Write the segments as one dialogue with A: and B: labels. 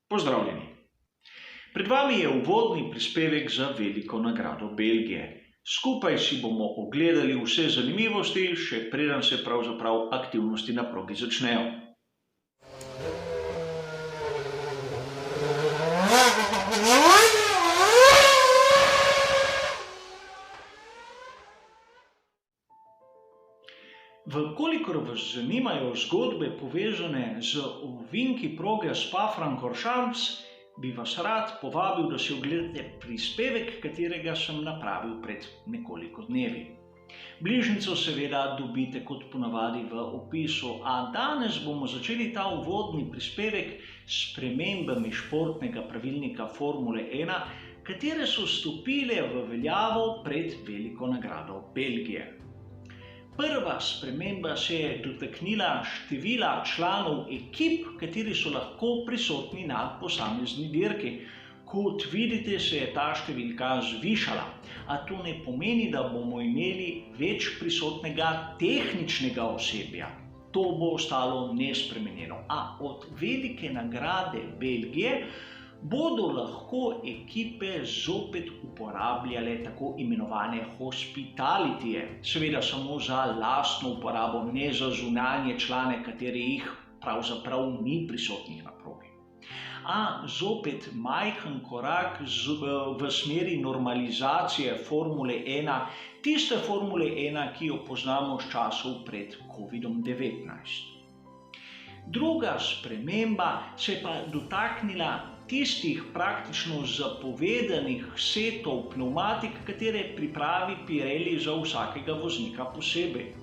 A: Pozdravljeni! Pred vami je uvodni prispevek za veliko nagrado Belgije. Skupaj si bomo ogledali vse zanimivosti, še preden se pravzaprav aktivnosti na progi začnejo. Vkolikor vas zanimajo zgodbe povezane z ovinki proge Spa-Francorchamps, bi vas rad povabil, da si ogledate prispevek, katerega sem napravil pred nekoliko dnevi. Bližnjico seveda dobite kot ponavadi v opisu, a danes bomo začeli ta uvodni prispevek s spremembami športnega pravilnika Formule 1, katere so stopile v veljavo pred veliko nagrado Belgije. Prva sprememba se je dotaknila števila članov ekip, kateri so lahko prisotni na posamezni dirki. Kot vidite, se je ta številka zvišala, a to ne pomeni, da bomo imeli več prisotnega tehničnega osebja. To bo ostalo nespremenjeno, a od velike nagrade Belgije bodo lahko ekipe zopet uporabljale tako imenovane hospitalitije, seveda samo za lastno uporabo, ne za zunanje člane, katerih pravzaprav ni prisotnih na progi. A zopet majhen korak v smeri normalizacije Formule 1, tiste Formule 1, ki jo poznamo z časov pred COVID-19. Druga sprememba se je pa dotaknila tistih praktično zapovedanih setov pnevmatik, katere pripravi Pirelli za vsakega voznika posebej.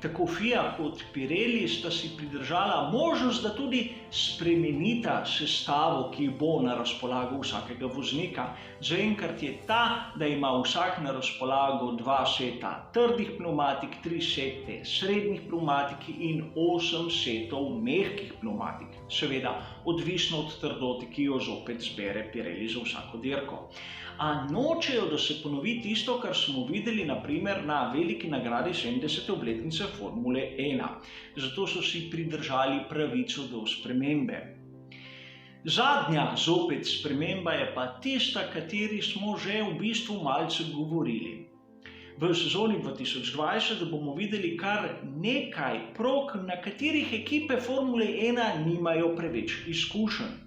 A: Tako FIA kot Pirelli sta si pridržala možnost, da tudi spremenita sestavo, ki bo na razpolago vsakega voznika. Zaenkrat je ta, da ima vsak na razpolago 2 seta trdih pnevmatik, 3 sete srednjih pnevmatik in 8 setov mehkih pnevmatik. Seveda odvisno od trdote, ki jo zopet zbere Pirelli za vsako dirko. A nočejo, da se ponovi tisto, kar smo videli naprimer na veliki nagradi 70. obletnice Formule 1. Zato so si pridržali pravico do spremembe. Zadnja zopet sprememba je pa tista, kateri smo že v bistvu malce govorili. V sezoni 2020 bomo videli kar nekaj prog, na katerih ekipe Formule 1 nimajo preveč izkušenj.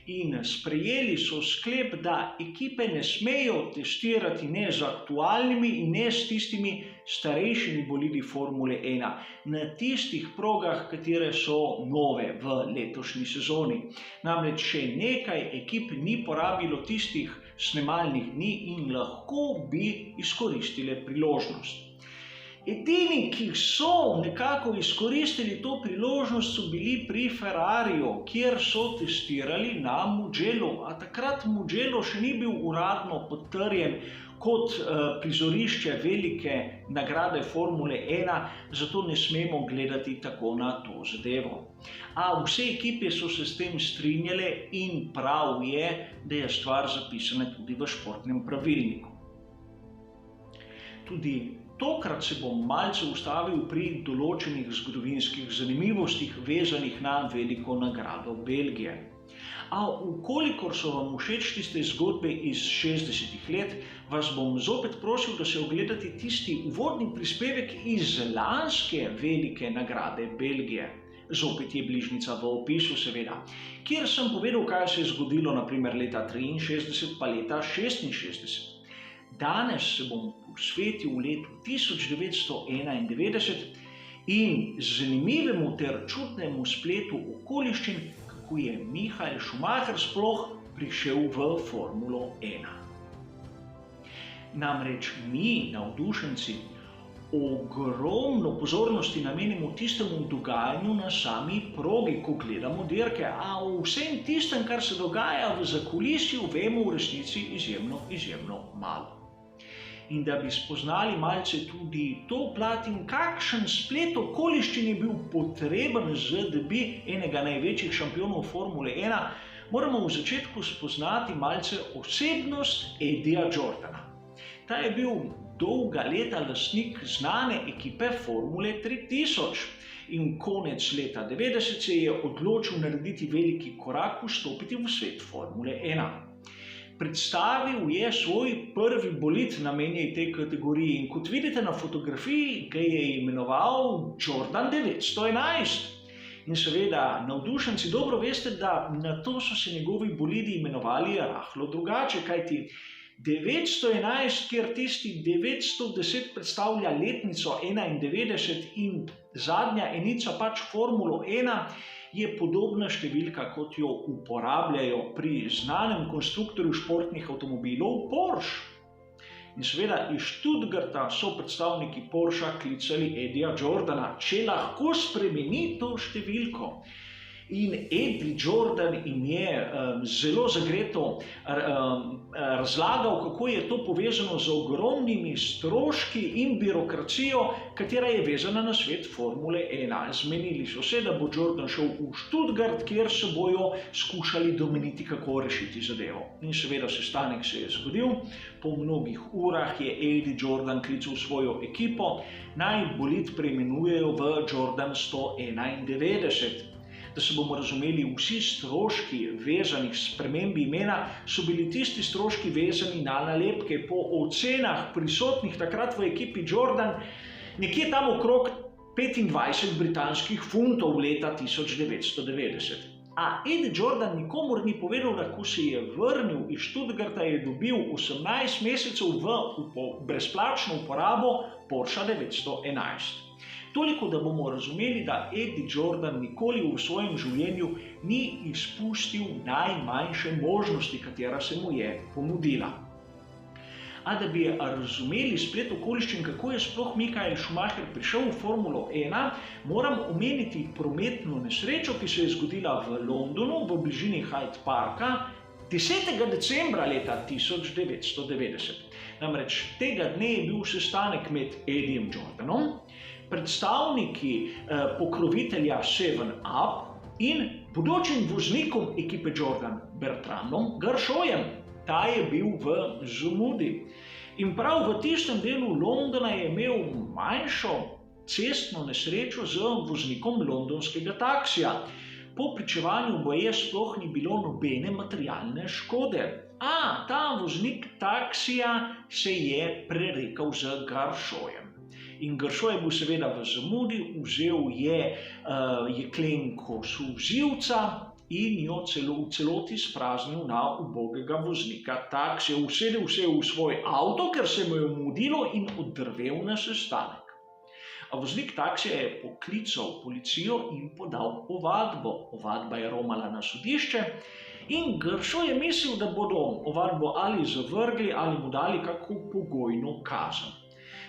A: In sprejeli so sklep, da ekipe ne smejo testirati ne z aktualnimi in ne s tistimi starejšimi bolidi Formule 1 na tistih progah, katere so nove v letošnji sezoni. Namreč še nekaj ekip ni porabilo tistih snemalnih dni in lahko bi izkoristile priložnost. Edini, ki so nekako izkoristili to priložnost, so bili pri Ferrariju, kjer so testirali na Mugellu, a takrat Mugello še ni bil uradno potrjen kot prizorišče velike nagrade Formule 1, zato ne smemo gledati tako na to zadevo. A vse ekipe so se s tem strinjale in prav je, da je stvar zapisana tudi v športnem pravilniku. Tudi tokrat se bom malce ustavil pri določenih zgodovinskih zanimivostih vezanih na veliko nagrado Belgije. A vkolikor so vam všeč tiste zgodbe iz 60. let, vas bom zopet prosil, da se ogledate tisti uvodni prispevek iz lanske velike nagrade Belgije. Zopet je bližnjica v opisu seveda, kjer sem povedal, kaj se je zgodilo naprimer leta 63 pa leta 66. Danes se bom posvetil v letu 1991 in zanimivemu ter čudnemu spletu okoliščin, kako je Michael Schumacher sploh prišel v Formulo 1. Namreč mi, navdušenci, ogromno pozornosti namenimo tistemu dogajanju na sami progi, ko gledamo dirke, a o vsem tistem, kar se dogaja v zakulisju, vemo v resnici izjemno malo. In da bi spoznali malce tudi to plat in kakšen splet okoliščin je bil potreben da bi enega največjih šampionov Formule 1, moramo v začetku spoznati malce osebnost Eddija Jordana. Ta je bil dolga leta lastnik znane ekipe Formule 3000 in konec leta 90 se je odločil narediti veliki korak, vstopiti v svet Formule 1. Predstavil je svoj prvi bolid namenjen tej kategoriji in kot vidite na fotografiji, ga je imenoval Jordan 911. In seveda, navdušenci dobro veste, da na to so se njegovi bolidi imenovali rahlo drugače, kajti 911, kjer tisti 910 predstavlja letnico 91 in zadnja enica pač Formulo 1, je podobna številka, kot jo uporabljajo pri znanem konstruktorju športnih avtomobilov Porsche. In seveda iz Stuttgarta so predstavniki Porscha klicali Eddija Jordana, če lahko spremeni to številko. In Eddie Jordan jim je zelo zagreto razlagal, kako je to povezano z ogromnimi stroški in birokracijo, katera je vezana na svet Formule 1. Zmenili so se, da bo Jordan šel v Stuttgart, kjer se bojo skušali domeniti, kako rešiti zadevo. In seveda sestanek se je zgodil. Po mnogih urah je Eddie Jordan klical svojo ekipo, naj bolid preimenujejo v Jordan 191. Da se bomo razumeli, vsi stroški vezanih s spremembi imena so bili tisti stroški vezani na nalepke. Po ocenah prisotnih takrat v ekipi Jordan nekje tam okrog 25 britanskih funtov leta 1990. A Eddie Jordan nikomur ni povedal, da ko se je vrnil iz Stuttgarta, je dobil 18 mesecev v brezplačno uporabo Porsche 911. Toliko, da bomo razumeli, da Eddie Jordan nikoli v svojem življenju ni izpustil najmanjše možnosti, katera se mu je ponudila. A da bi razumeli splet okoliščin, kako je sploh Michael Schumacher prišel v Formulo 1, moram omeniti prometno nesrečo, ki se je zgodila v Londonu, v bližini Hyde Parka, 10. decembra leta 1990. Namreč tega dne je bil sestanek med Eddijem Jordanom, predstavniki pokrovitelja 7up in bodočim voznikom ekipe Jordan, Bertrandom Gershoojem. Ta je bil v zamudi. In prav v tistem delu Londona je imel manjšo cestno nesrečo z voznikom londonskega taksija. Po pričevanju boje sploh ni bilo nobene materialne škode. Ta voznik taksija se je prerekal z Gershoojem. In Gershoo je bil seveda v zamudi, vzel je jeklenko solzivca in jo v celoti spraznil na ubogega voznika taksija. Usedel se je v svoj avto, ker se mu je mudilo, in oddrvel na sestanek. A voznik taksija je poklical policijo in podal ovadbo. Ovadba je romala na sodišče in Gershoo je mislil, da bodo ovadbo ali zavrgli ali mu dali kako pogojno kazen.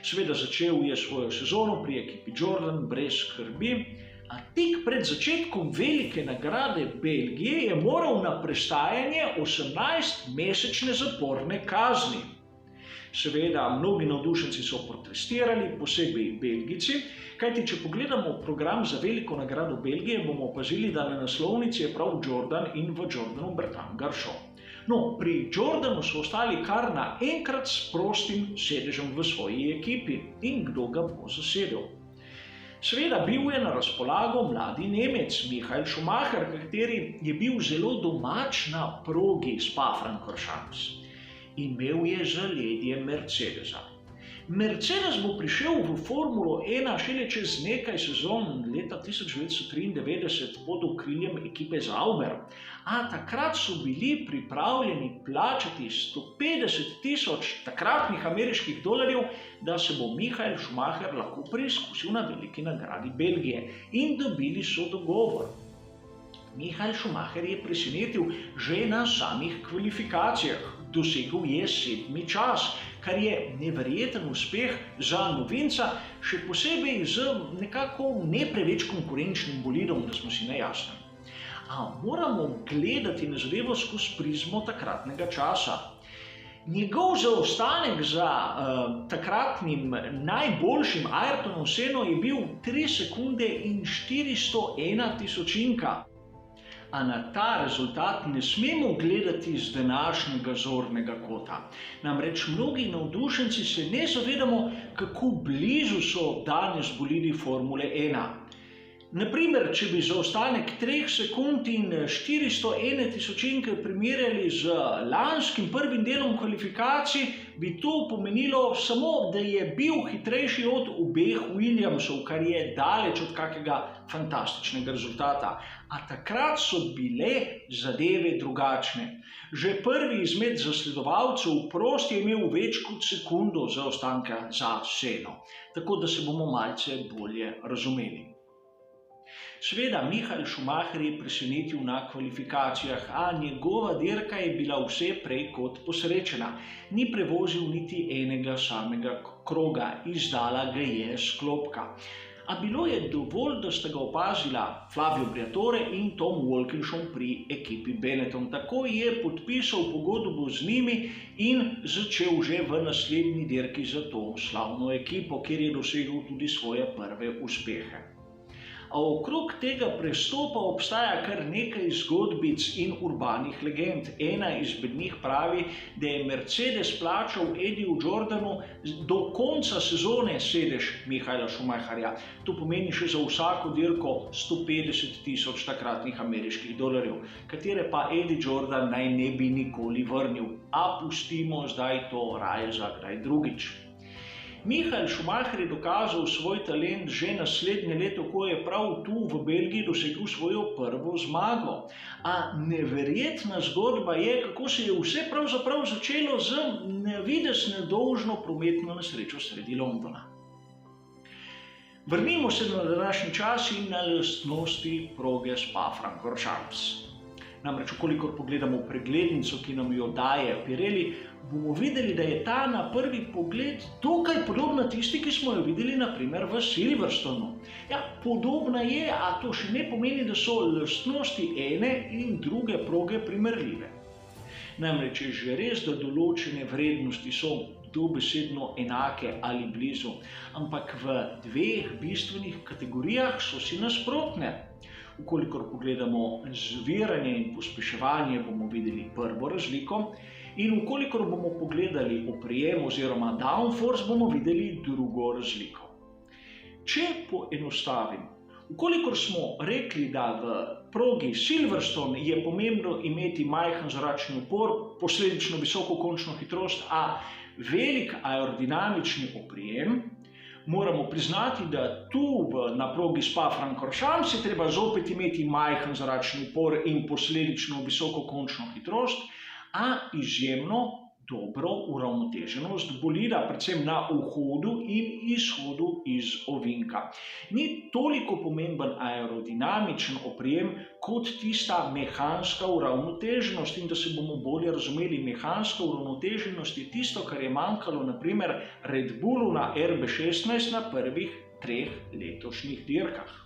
A: Seveda začel je svojo sezono pri ekipi Jordan brez skrbi, a tik pred začetkom velike nagrade Belgije je moral na prestajanje 18-mesečne zaporne kazni. Seveda, mnogi navdušenci so protestirali, posebej Belgijci, kajti če pogledamo program za veliko nagrado Belgije, bomo opazili, da na naslovnici je prav Jordan in v Jordanu Bertrand Gershoo. No, pri Jordanu so ostali kar naenkrat s prostim sedežem v svoji ekipi. In kdo ga bo zasedel? Seveda bil je na razpolago mladi Nemec, Michael Schumacher, kateri je bil zelo domač na progi Spa-Francorchamps. Imel je zaledje Mercedesa. Mercedes bo prišel v Formulo 1 šele čez nekaj sezon, leta 1993 pod okriljem ekipe Sauber. A takrat so bili pripravljeni plačati 150.000 takratnih ameriških dolarjev, da se bo Michael Schumacher lahko preizkusil na veliki nagradi Belgije. In dobili so dogovor. Michael Schumacher je presenetil že na samih kvalifikacijah. Dosegel je 7. čas, kar je neverjeten uspeh za novinca, še posebej z nekako ne preveč konkurenčnim bolidom, da smo si nejasni. A moramo gledati na zadevo skozi prizmo takratnega časa. Njegov zaostanek za takratnim najboljšim Ayrtonom Senno je bil 3 sekunde in 401 tisočinka. A na ta rezultat ne smemo gledati z današnjega zornega kota. Namreč mnogi navdušenci se ne zavedamo, kako blizu so danes bolidi Formule 1. Naprimer, če bi zaostanek 3 sekund in 401 tisočinke primerjali z lanskim prvim delom kvalifikacij, bi to pomenilo samo, da je bil hitrejši od obeh Williamsov, kar je daleč od kakega fantastičnega rezultata. A takrat so bile zadeve drugačne. Že prvi izmed zasledovalcev Prost je imel več kot sekundo zaostanka za Senno, tako da se bomo malce bolje razumeli. Seveda, Michael Schumacher je presenetil na kvalifikacijah, a njegova dirka je bila vse prej kot posrečena. Ni prevozil niti enega samega kroga, izdala ga je sklopka. A bilo je dovolj, da sta ga opazila Flavio Briatore in Tom Walkinshaw pri ekipi Benetton. Tako je podpisal pogodbo z njimi in začel že v naslednji dirki za to slavno ekipo, kjer je dosegel tudi svoje prve uspehe. A okrog tega prestopa obstaja kar nekaj zgodbic in urbanih legend. Ena izmed njih pravi, da je Mercedes plačal Eddieju Jordanu do konca sezone sedež Michaela Schumacherja. To pomeni še za vsako dirko 150 tisoč takratnih ameriških dolarjev, katere pa Eddie Jordan naj ne bi nikoli vrnil. A pustimo zdaj to raje za kdaj drugič. Michael Schumacher je dokazal svoj talent že naslednje leto, ko je prav tu v Belgiji dosegel svojo prvo zmago. A neverjetna zgodba je, kako se je vse pravzaprav začelo z navidez nedolžno prometno nesrečo sredi Londona. Vrnimo se na današnji čas in na lastnosti proge Spa-Francorchamps. Namreč, kolikor pogledamo preglednico, ki nam jo daje Pirelli, bomo videli, da je ta na prvi pogled dokaj podobna tisti, ki smo jo videli naprimer v Silverstonu. Ja, podobna je, a to še ne pomeni, da so lastnosti ene in druge proge primerljive. Namreč je že res, da določene vrednosti so dobesedno enake ali blizu, ampak v dveh bistvenih kategorijah so si nasprotne. Ukolikor pogledamo zviranje in pospeševanje, bomo videli prvo razliko, in ukolikor bomo pogledali oprijem oziroma downforce, bomo videli drugo razliko. Če poenostavim, ukolikor smo rekli, da v progi Silverstone je pomembno imeti majhen zračni upor, posledično visoko končno hitrost, a velik aerodinamični oprijem, moramo priznati, da tu na progi Spa-Francorchamps je treba zopet imeti majhen zračni upor in posledično visoko končno hitrost, a izjemno dobro uravnoteženost bolida, predvsem na vhodu in izhodu iz ovinka. Ni toliko pomemben aerodinamičen oprijem kot tista mehanska uravnoteženost, in da se bomo bolje razumeli, mehanska uravnoteženost je tisto, kar je manjkalo naprimer Red Bullu na RB16 na prvih 3 letošnjih dirkah.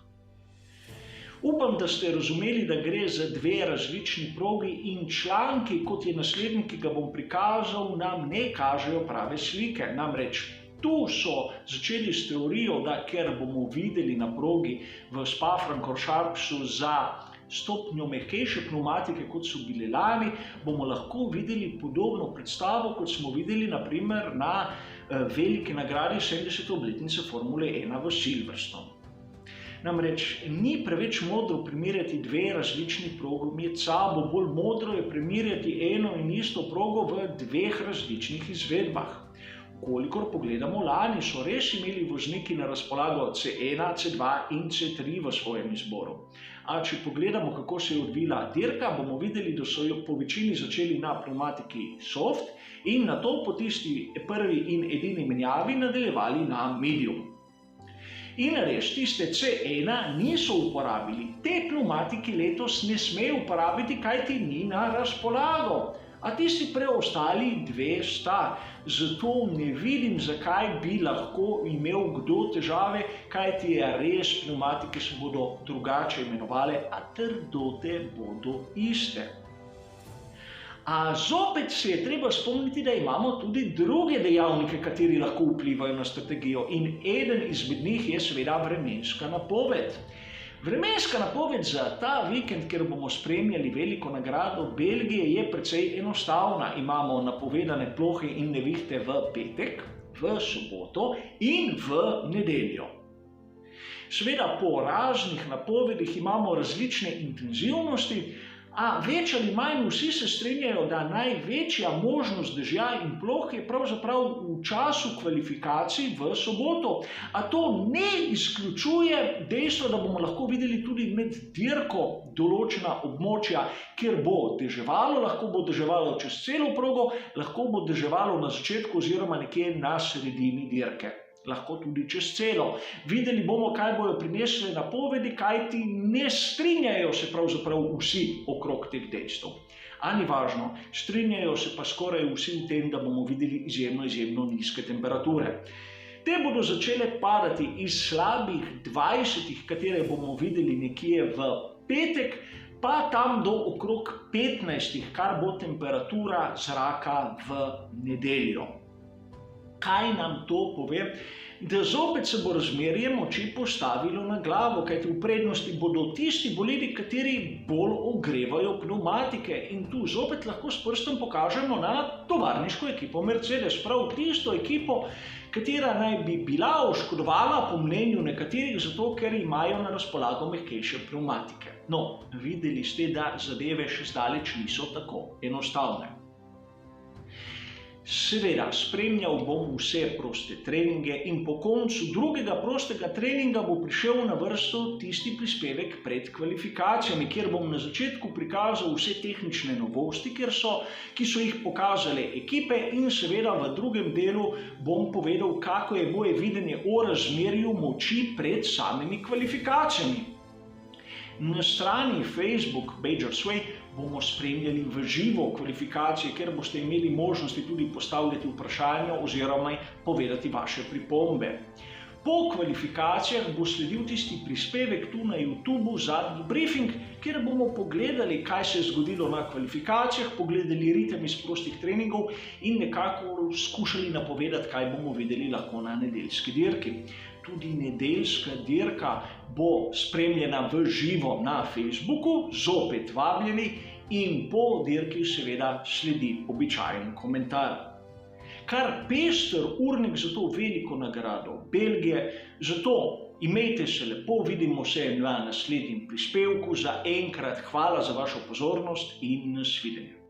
A: Upam, da ste razumeli, da gre za dve različni progi in članki, kot je naslednji, ki ga bom prikazal, nam ne kažejo prave slike. Namreč tu so začeli s teorijo, da ker bomo videli na progi v Spa-Francorchampsu za stopnjo mehkejše pneumatike, kot so bile lani, bomo lahko videli podobno predstavo, kot smo videli naprimer na veliki nagradi 70. obletnice Formule 1 v Silverstonu. Namreč ni preveč modro primerjati dve različni progi med sabo, bolj modro je primerjati eno in isto progo v dveh različnih izvedbah. Kolikor pogledamo, lani so res imeli vozniki na razpolago C1, C2 in C3 v svojem izboru. A če pogledamo, kako se je odvila dirka, bomo videli, da so jo po večini začeli na pneumatiki soft in nato po tisti prvi in edini menjavi nadaljevali na medium. In res, tiste C1 niso uporabili, te pneumatiki letos ne smejo uporabiti, kajti ni na razpolago. A tisti preostali dve sta, zato ne vidim, zakaj bi lahko imel kdo težave, kajti je res, pneumatike se bodo drugače imenovale, a trdote bodo iste. A zopet se je treba spomniti, da imamo tudi druge dejavnike, kateri lahko vplivajo na strategijo, in eden izmed njih je seveda vremenska napoved. Vremenska napoved za ta vikend, kjer bomo spremljali veliko nagrado Belgije, je precej enostavna. Imamo napovedane plohe in nevihte v petek, v soboto in v nedeljo. Seveda po raznih napovedih imamo različne intenzivnosti, a več ali manj vsi se strinjajo, da največja možnost dežja in ploh je pravzaprav v času kvalifikacij v soboto. A to ne izključuje dejstva, da bomo lahko videli tudi med dirko določena območja, kjer bo deževalo, lahko bo deževalo čez celo progo, lahko bo deževalo na začetku oziroma nekje na sredini dirke. Lahko tudi čez celo. Videli bomo, kaj bojo prinesle napovedi, kajti ne strinjajo se pravzaprav vsi okrog teh dejstev. A ni važno, strinjajo se pa skoraj vsi v tem, da bomo videli izjemno nizke temperature. Te bodo začele padati iz slabih 20, katere bomo videli nekje v petek, pa tam do okrog 15, kar bo temperatura zraka v nedeljo. Kaj nam to pove? Da zopet se bo razmerje moči postavilo na glavo, kajti v prednosti bodo tisti bolivi, kateri bolj ogrevajo pneumatike. In tu zopet lahko s prstom pokažemo na tovarniško ekipo Mercedes, prav tisto ekipo, katera naj bi bila oškodovala po mnenju nekaterih zato, ker imajo na razpolago mehkejše pneumatike. No, videli ste, da zadeve še zdaleč niso tako enostavne. Seveda, spremljal bom vse proste treninge in po koncu drugega prostega treninga bo prišel na vrsto tisti prispevek pred kvalifikacijami, kjer bom na začetku prikazal vse tehnične novosti, ki so jih pokazale ekipe, in seveda v drugem delu bom povedal, kako je moje videnje o razmerju moči pred samimi kvalifikacijami. Na strani Facebook Major Sway bomo spremljali v živo kvalifikacije, kjer boste imeli možnosti tudi postavljati vprašanja oziroma povedati vaše pripombe. Po kvalifikacijah bo sledil tisti prispevek tu na YouTubu, zadnji briefing, kjer bomo pogledali, kaj se je zgodilo na kvalifikacijah, pogledali ritem iz prostih treningov in nekako skušali napovedati, kaj bomo videli lahko na nedeljski dirki. Tudi nedeljska dirka bo spremljena v živo na Facebooku, zopet vabljeni, in po dirki seveda sledi običajen komentar. Kar pester urnik za to veliko nagrado Belgije, zato imejte se lepo, vidimo se na naslednjem prispevku. Za enkrat hvala za vašo pozornost in nasvidenje.